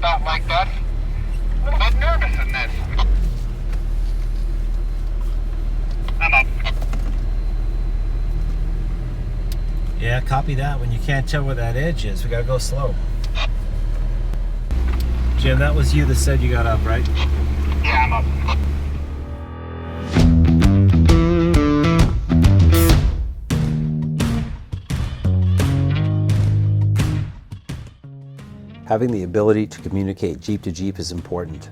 felt like that. A little bit nervous in this. I'm up. Yeah, copy that. When you can't tell where that edge is, we gotta go slow. Jim, that was you that said you got up, right? Yeah, I'm up. Having the ability to communicate Jeep to Jeep is important,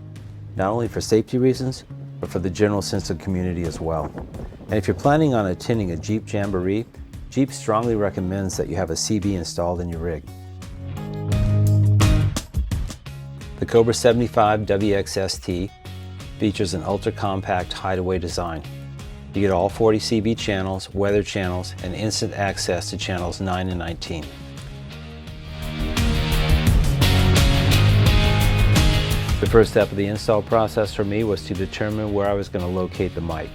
not only for safety reasons, but for the general sense of community as well. And if you're planning on attending a Jeep Jamboree, Jeep strongly recommends that you have a CB installed in your rig. The Cobra 75 WXST features an ultra-compact hideaway design. You get all 40 CB channels, weather channels, and instant access to channels 9 and 19. The first step of the install process for me was to determine where I was going to locate the mic.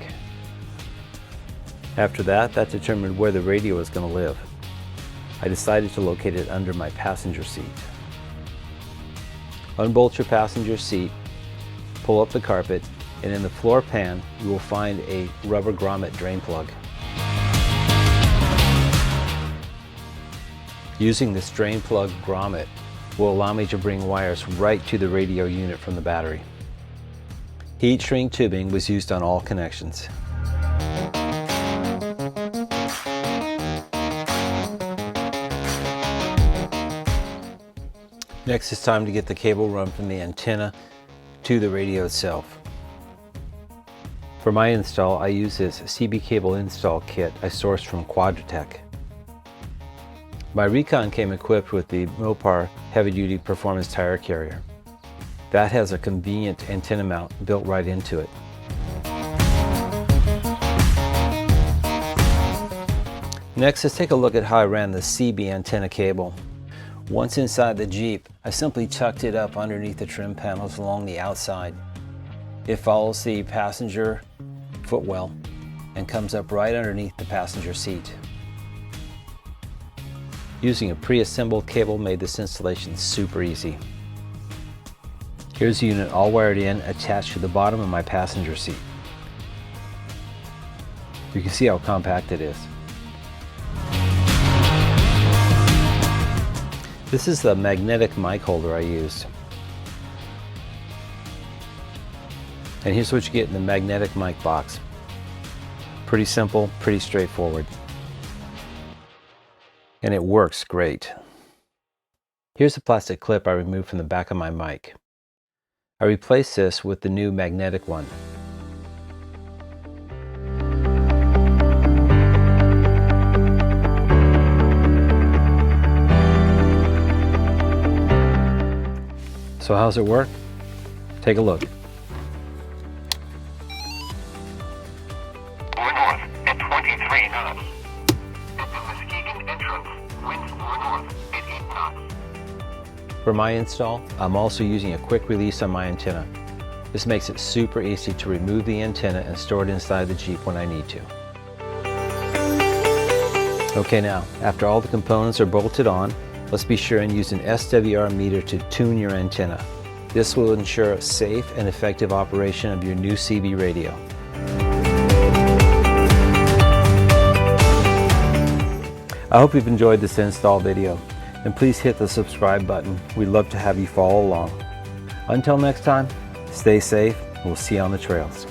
After that determined where the radio was going to live. I decided to locate it under my passenger seat. Unbolt your passenger seat, pull up the carpet, and in the floor pan you will find a rubber grommet drain plug. Using this drain plug grommet will allow me to bring wires right to the radio unit from the battery. Heat shrink tubing was used on all connections. Next, it's time to get the cable run from the antenna to the radio itself. For my install, I use this CB cable install kit I sourced from Quadratech. My Recon came equipped with the Mopar heavy-duty performance tire carrier. That has a convenient antenna mount built right into it. Next, let's take a look at how I ran the CB antenna cable. Once inside the Jeep, I simply tucked it up underneath the trim panels along the outside. It follows the passenger footwell and comes up right underneath the passenger seat. Using a pre-assembled cable made this installation super easy. Here's the unit all wired in, attached to the bottom of my passenger seat. You can see how compact it is. This is the magnetic mic holder I used. And here's what you get in the magnetic mic box. Pretty simple, pretty straightforward. And it works great. Here's a plastic clip I removed from the back of my mic. I replaced this with the new magnetic one. So how's it work? Take a look. North at 23 knots. At the Muskegon entrance, winds north at 8 knots. For my install, I'm also using a quick release on my antenna. This makes it super easy to remove the antenna and store it inside the Jeep when I need to. Okay, now, after all the components are bolted on, let's be sure and use an SWR meter to tune your antenna. This will ensure a safe and effective operation of your new CB radio. I hope you've enjoyed this install video, and please hit the subscribe button. We'd love to have you follow along. Until next time, stay safe, and we'll see you on the trails.